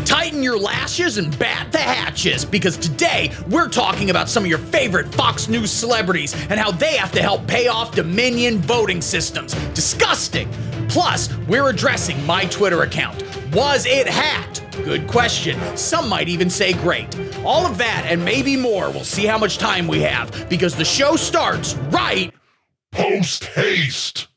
Tighten your lashes and bat the hatches, because today we're talking about some of your favorite Fox News celebrities and how they have to help pay off Dominion voting systems. Disgusting. Plus, we're addressing my Twitter account. Was it hacked? Good question. Some might even say great. All of that and maybe more. We'll see how much time we have, because the show starts right post haste.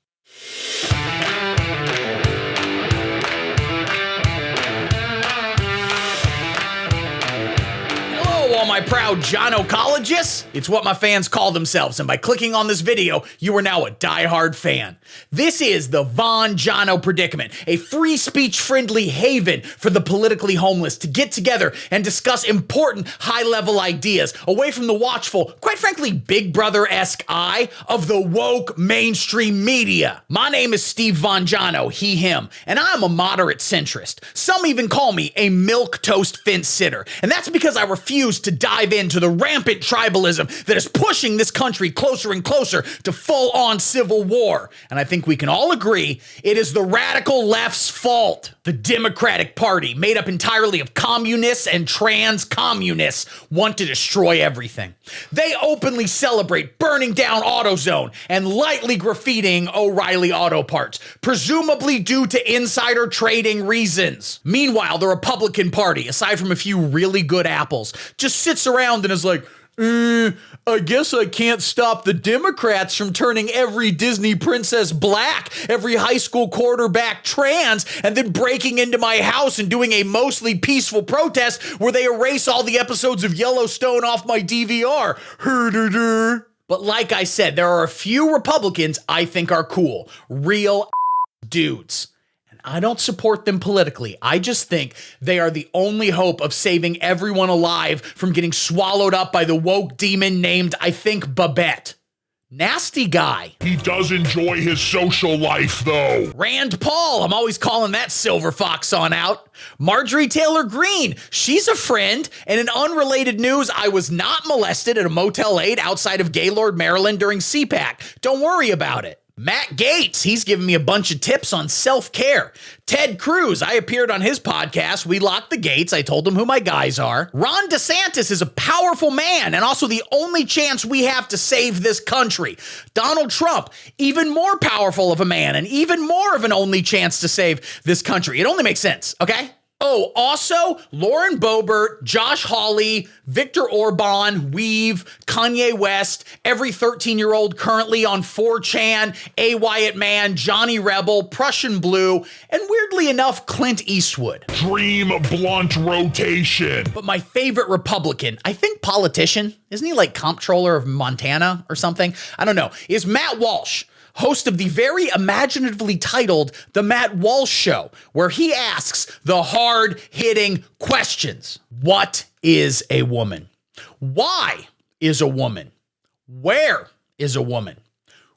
All my proud Johnocologists. It's what my fans call themselves, and by clicking on this video, you are now a diehard fan. This is the Von Jono Predicament, a free speech-friendly haven for the politically homeless to get together and discuss important high-level ideas away from the watchful, quite frankly, Big Brother-esque eye of the woke mainstream media. My name is Steve Von Jono, he, him, and I'm a moderate centrist. Some even call me a milquetoast fence sitter, and that's because I refuse to dive into the rampant tribalism that is pushing this country closer and closer to full-on civil war. And I think we can all agree it is the radical left's fault. The Democratic Party, made up entirely of communists and trans-communists, want to destroy everything. They openly celebrate burning down AutoZone and lightly graffitiing O'Reilly Auto Parts, presumably due to insider trading reasons. Meanwhile, the Republican Party, aside from a few really good apples, just sits around and is like, I guess I can't stop the Democrats from turning every Disney princess black, every high school quarterback trans, and then breaking into my house and doing a mostly peaceful protest where they erase all the episodes of Yellowstone off my DVR. But like I said, there are a few Republicans I think are cool. Real dudes. I don't support them politically. I just think they are the only hope of saving everyone alive from getting swallowed up by the woke demon named, I think, Babette. Nasty guy. He does enjoy his social life, though. Rand Paul, I'm always calling that silver fox on out. Marjorie Taylor Greene, she's a friend. And in unrelated news, I was not molested at a Motel 8 outside of Gaylord, Maryland during CPAC. Don't worry about it. Matt Gaetz, he's giving me a bunch of tips on self-care. Ted Cruz, I appeared on his podcast, We Locked the Gates. I told him who my guys are. Ron DeSantis is a powerful man and also the only chance we have to save this country. Donald Trump, even more powerful of a man and even more of an only chance to save this country. It only makes sense, okay? Oh, also, Lauren Boebert, Josh Hawley, Viktor Orban, Weave, Kanye West, every 13-year-old currently on 4chan, A. Wyatt Man, Johnny Rebel, Prussian Blue, and weirdly enough, Clint Eastwood. Dream blunt rotation. But my favorite Republican, I think politician, isn't he like comptroller of Montana or something? I don't know, is Matt Walsh, host of the very imaginatively titled The Matt Walsh Show, where he asks the hard-hitting questions. What is a woman? Why is a woman? Where is a woman?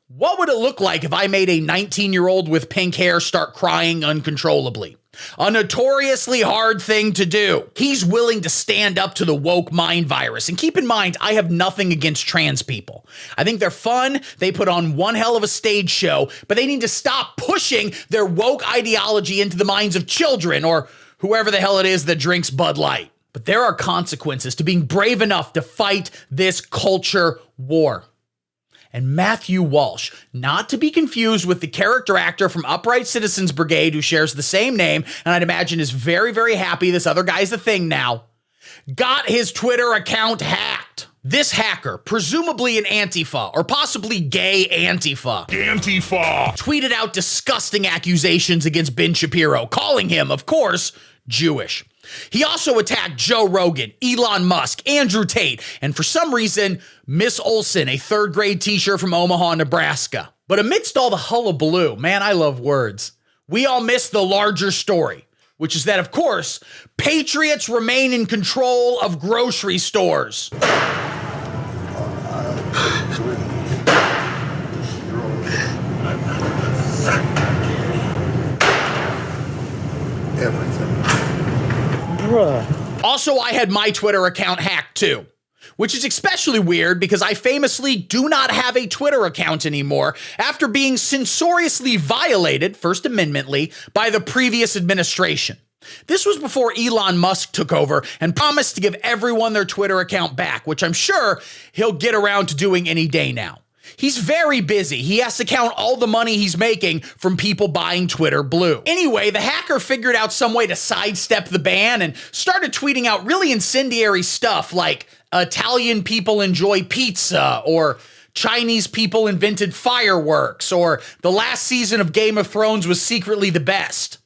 What would it look like if I made a 19-year-old with pink hair start crying uncontrollably? A notoriously hard thing to do. He's willing to stand up to the woke mind virus. And keep in mind, I have nothing against trans people. I think they're fun. They put on one hell of a stage show, but they need to stop pushing their woke ideology into the minds of children or whoever the hell it is that drinks Bud Light. But there are consequences to being brave enough to fight this culture war. And Matthew Walsh, not to be confused with the character actor from Upright Citizens Brigade who shares the same name, and I'd imagine is very, very happy this other guy's a thing now, got his Twitter account hacked. This hacker, presumably an Antifa, or possibly gay Antifa, tweeted out disgusting accusations against Ben Shapiro, calling him, of course, Jewish. He also attacked Joe Rogan, Elon Musk, Andrew Tate, and for some reason, Miss Olsen, a third grade teacher from Omaha, Nebraska. But amidst all the hullabaloo, man, I love words, we all miss the larger story, which is that, of course, patriots remain in control of grocery stores. Also, I had my Twitter account hacked too, which is especially weird because I famously do not have a Twitter account anymore after being censoriously violated, First Amendmently, by the previous administration. This was before Elon Musk took over and promised to give everyone their Twitter account back, which I'm sure he'll get around to doing any day now. He's very busy. He has to count all the money he's making from people buying Twitter Blue. Anyway, the hacker figured out some way to sidestep the ban and started tweeting out really incendiary stuff like Italian people enjoy pizza, or Chinese people invented fireworks, or the last season of Game of Thrones was secretly the best.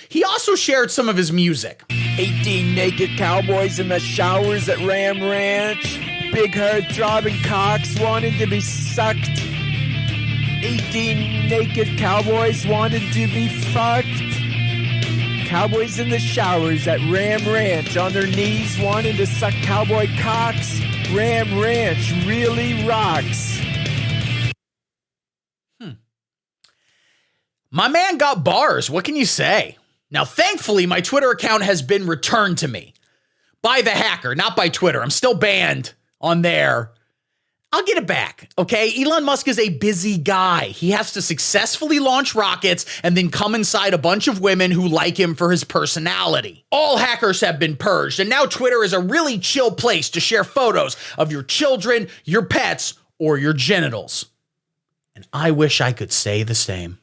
He also shared some of his music. 18 naked cowboys in the showers at Ram Ranch. Big herd throbbing cocks wanting to be sucked. 18 naked cowboys wanted to be fucked. Cowboys in the showers at Ram Ranch on their knees wanting to suck cowboy cocks. Ram Ranch really rocks. My man got bars. What can you say? Now, thankfully, my Twitter account has been returned to me by the hacker, not by Twitter. I'm still banned on there. I'll get it back, okay? Elon Musk is a busy guy. He has to successfully launch rockets and then come inside a bunch of women who like him for his personality. All hackers have been purged, and now Twitter is a really chill place to share photos of your children, your pets, or your genitals. And I wish I could say the same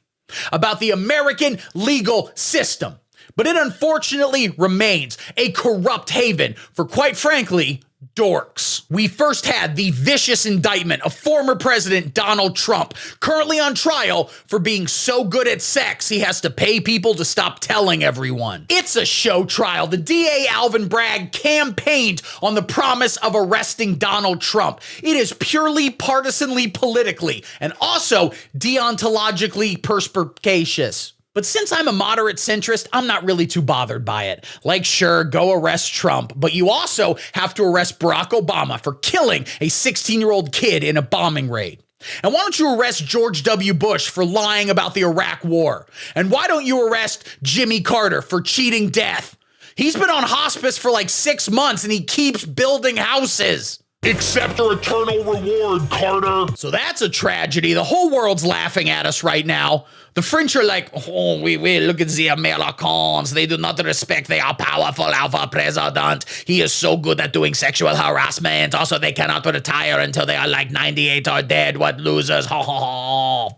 about the American legal system. But it unfortunately remains a corrupt haven for, quite frankly, dorks. We first had the vicious indictment of former President Donald Trump, currently on trial for being so good at sex he has to pay people to stop telling everyone. It's a show trial. The DA Alvin Bragg campaigned on the promise of arresting Donald Trump. It is purely partisanly politically and also deontologically perspicacious. But since I'm a moderate centrist, I'm not really too bothered by it. Like, sure, go arrest Trump, but you also have to arrest Barack Obama for killing a 16-year-old kid in a bombing raid. And why don't you arrest George W. Bush for lying about the Iraq War? And why don't you arrest Jimmy Carter for cheating death? He's been on hospice for like 6 months and he keeps building houses. Accept your eternal reward, Carter. So that's a tragedy. The whole world's laughing at us right now. The French are like, oh, we look at the Americans. They do not respect their powerful alpha president. He is so good at doing sexual harassment. Also, they cannot retire until they are like 98 or dead. What losers. Ha ha ha.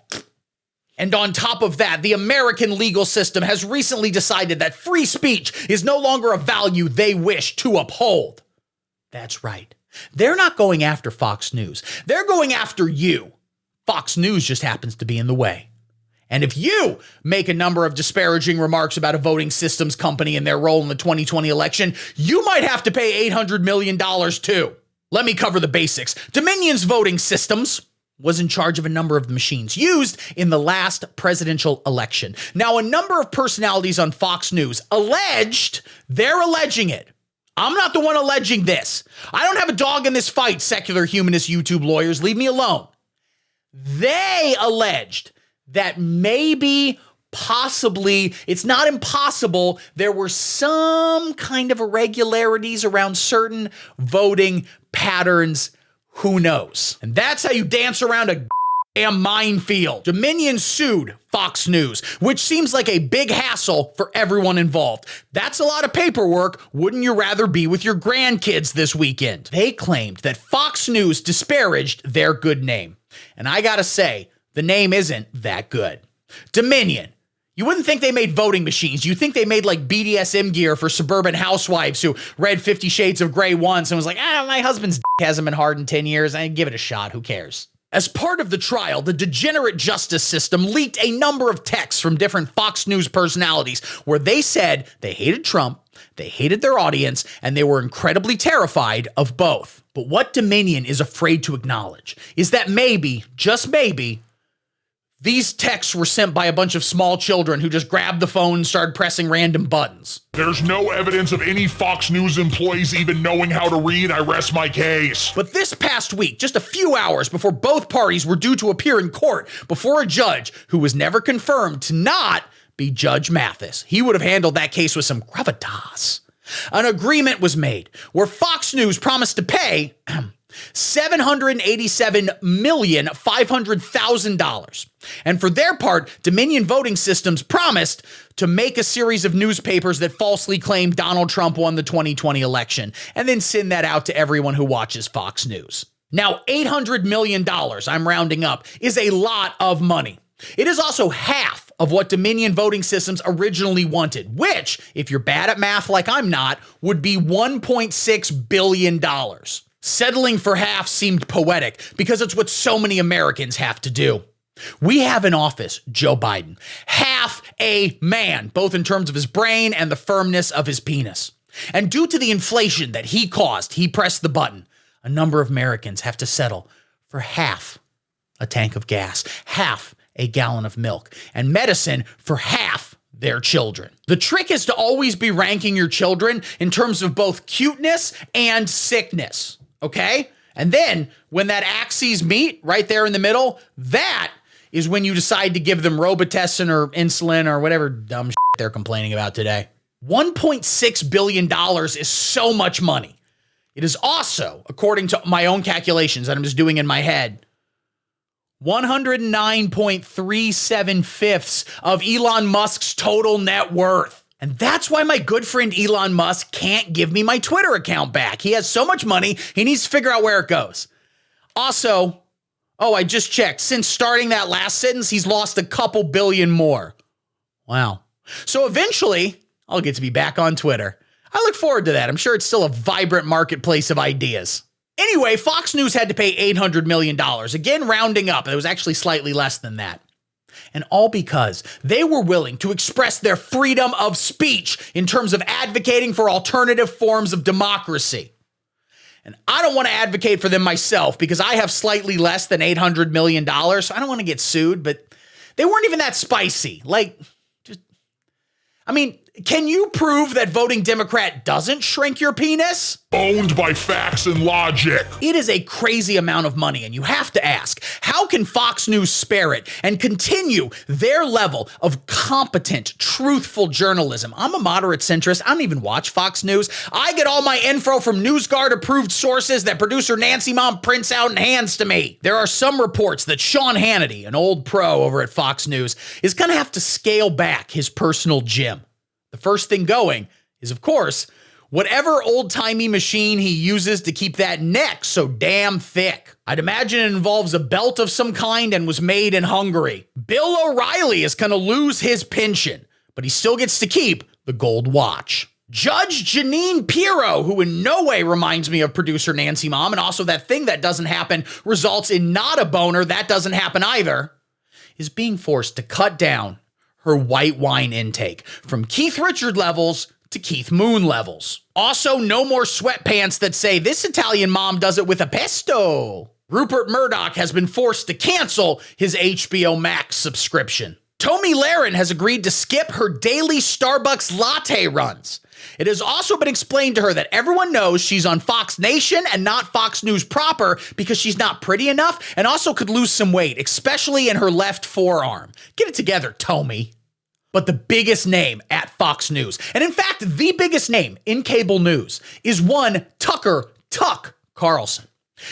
And on top of that, the American legal system has recently decided that free speech is no longer a value they wish to uphold. That's right. They're not going after Fox News. They're going after you. Fox News just happens to be in the way. And if you make a number of disparaging remarks about a voting systems company and their role in the 2020 election, you might have to pay $800 million too. Let me cover the basics. Dominion's voting systems was in charge of a number of the machines used in the last presidential election. Now, a number of personalities on Fox News they're alleging it. I'm not the one alleging this. I don't have a dog in this fight, secular humanist YouTube lawyers. Leave me alone. They alleged that maybe, possibly, it's not impossible, there were some kind of irregularities around certain voting patterns. Who knows? And that's how you dance around a damn minefield. Dominion sued Fox News, which seems like a big hassle for everyone involved. That's a lot of paperwork. Wouldn't you rather be with your grandkids this weekend? They claimed that Fox News disparaged their good name. And I gotta say, the name isn't that good. Dominion. You wouldn't think they made voting machines. You think they made like BDSM gear for suburban housewives who read 50 Shades of Grey once and was like, my husband's hasn't been hard in 10 years. I give it a shot. Who cares? As part of the trial, the degenerate justice system leaked a number of texts from different Fox News personalities where they said they hated Trump, they hated their audience, and they were incredibly terrified of both. But what Dominion is afraid to acknowledge is that maybe, just maybe, these texts were sent by a bunch of small children who just grabbed the phone and started pressing random buttons. There's no evidence of any Fox News employees even knowing how to read. I rest my case. But this past week, just a few hours before both parties were due to appear in court before a judge who was never confirmed to not be Judge Mathis, he would have handled that case with some gravitas. An agreement was made where Fox News promised to pay $787,500,000. And for their part, Dominion Voting Systems promised to make a series of newspapers that falsely claimed Donald Trump won the 2020 election and then send that out to everyone who watches Fox News. Now, $800 million, I'm rounding up, is a lot of money. It is also half of what Dominion Voting Systems originally wanted, which, if you're bad at math like I'm not, would be $1.6 billion. Settling for half seemed poetic because it's what so many Americans have to do. We have in office Joe Biden, half a man, both in terms of his brain and the firmness of his penis. And due to the inflation that he caused, he pressed the button. A number of Americans have to settle for half a tank of gas, half a gallon of milk, and medicine for half their children. The trick is to always be ranking your children in terms of both cuteness and sickness, okay? And then when that axes meet right there in the middle, that is when you decide to give them Robitussin or insulin or whatever dumb shit they're complaining about today. $1.6 billion is so much money. It is also, according to my own calculations that I'm just doing in my head, 109.37 of Elon Musk's total net worth. And that's why my good friend Elon Musk can't give me my Twitter account back. He has so much money, he needs to figure out where it goes. Also, I just checked. Since starting that last sentence, he's lost a couple billion more. Wow. So eventually, I'll get to be back on Twitter. I look forward to that. I'm sure it's still a vibrant marketplace of ideas. Anyway, Fox News had to pay $800 million. Again, rounding up. It was actually slightly less than that. And all because they were willing to express their freedom of speech in terms of advocating for alternative forms of democracy. And I don't want to advocate for them myself because I have slightly less than $800 million. So I don't want to get sued, but they weren't even that spicy. Can you prove that voting Democrat doesn't shrink your penis? Owned by facts and logic. It is a crazy amount of money, and you have to ask, how can Fox News spare it and continue their level of competent, truthful journalism? I'm a moderate centrist. I don't even watch Fox News. I get all my info from NewsGuard-approved sources that producer Nancy Mom prints out and hands to me. There are some reports that Sean Hannity, an old pro over at Fox News, is going to have to scale back his personal gym. The first thing going is, of course, whatever old-timey machine he uses to keep that neck so damn thick. I'd imagine it involves a belt of some kind and was made in Hungary. Bill O'Reilly is going to lose his pension, but he still gets to keep the gold watch. Judge Jeanine Pirro, who in no way reminds me of producer Nancy Mom, and also that thing that doesn't happen results in not a boner, that doesn't happen either, is being forced to cut down her white wine intake from Keith Richard levels to Keith Moon levels. Also, no more sweatpants that say, "This Italian mom does it with a pesto." Rupert Murdoch has been forced to cancel his HBO Max subscription. Tomi Lahren has agreed to skip her daily Starbucks latte runs. It has also been explained to her that everyone knows she's on Fox Nation and not Fox News proper because she's not pretty enough and also could lose some weight, especially in her left forearm. Get it together, Tomi. But the biggest name at Fox News, and in fact, the biggest name in cable news, is one Tucker Carlson.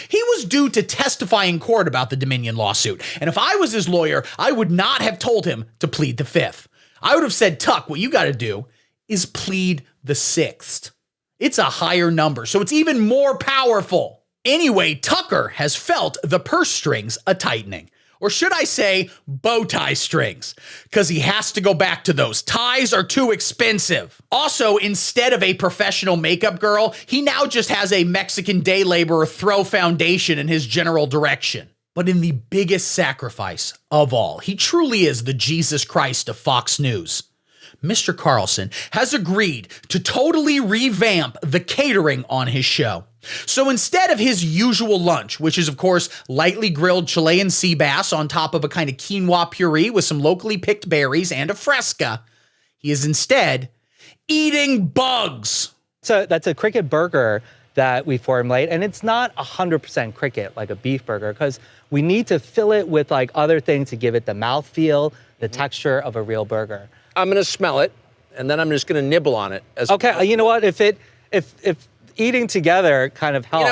He was due to testify in court about the Dominion lawsuit, and if I was his lawyer, I would not have told him to plead the fifth. I would have said, Tuck, what you got to do is plead the sixth. It's a higher number, so it's even more powerful. Anyway, Tucker has felt the purse strings a-tightening. Or should I say bow tie strings, because he has to go back to those. Ties are too expensive. Also, instead of a professional makeup girl, he now just has a Mexican day laborer throw foundation in his general direction. But in the biggest sacrifice of all, he truly is the Jesus Christ of Fox News. Mr. Carlson has agreed to totally revamp the catering on his show. So instead of his usual lunch, which is of course lightly grilled Chilean sea bass on top of a kind of quinoa puree with some locally picked berries and a fresca, he is instead eating bugs. So that's a cricket burger that we formulate, and it's not 100% cricket like a beef burger because we need to fill it with like other things to give it the mouthfeel, the texture of a real burger. I'm going to smell it, and then I'm just going to nibble on it. Okay, you know what? If eating together kind of helps.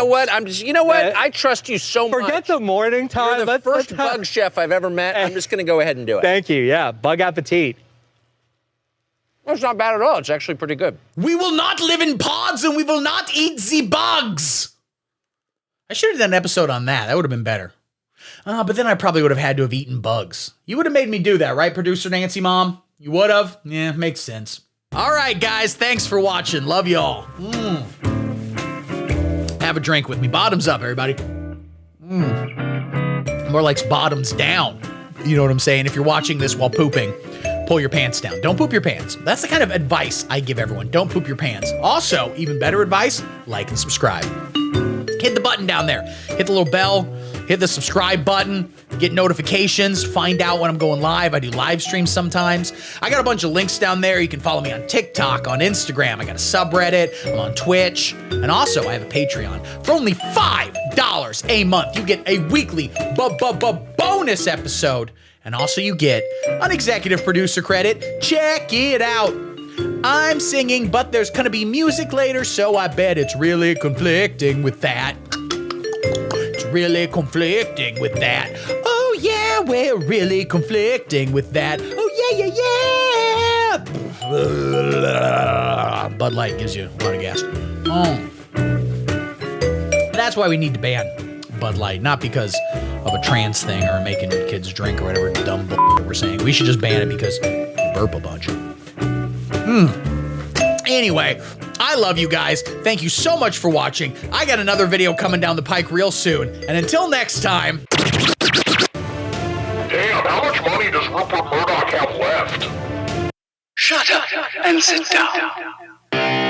You know what? I trust you so much. Forget the morning time. You're the first bug chef I've ever met. I'm just going to go ahead and do it. Thank you. Yeah, bug appetit. Well, it's not bad at all. It's actually pretty good. We will not live in pods and we will not eat the bugs. I should have done an episode on that. That would have been better. But then I probably would have had to have eaten bugs. You would have made me do that, right, producer Nancy Mom? You would have? Yeah, makes sense. All right, guys, thanks for watching. Love y'all. Have a drink with me. Bottoms up, everybody. More like bottoms down. You know what I'm saying? If you're watching this while pooping, pull your pants down. Don't poop your pants. That's the kind of advice I give everyone. Don't poop your pants. Also, even better advice, like and subscribe. Hit the button down there. Hit the little bell. Hit the subscribe button. Get notifications. Find out when I'm going live. I do live streams sometimes. I got a bunch of links down there. You can follow me on TikTok, on Instagram. I got a subreddit. I'm on Twitch. And also, I have a Patreon. For only $5 a month, you get a weekly bonus episode. And also, you get an executive producer credit. Check it out. I'm singing, but there's gonna be music later, so I bet it's really conflicting with that. It's really conflicting with that. Oh yeah, we're really conflicting with that. Oh yeah, yeah, yeah. Bud Light gives you a lot of gas. That's why we need to ban Bud Light, not because of a trans thing or making kids drink or whatever dumb bullshit we're saying. We should just ban it because you burp a bunch. Anyway, I love you guys. Thank you so much for watching. I got another video coming down the pike real soon. And until next time. Damn, how much money does Rupert Murdoch have left? Shut up and sit down.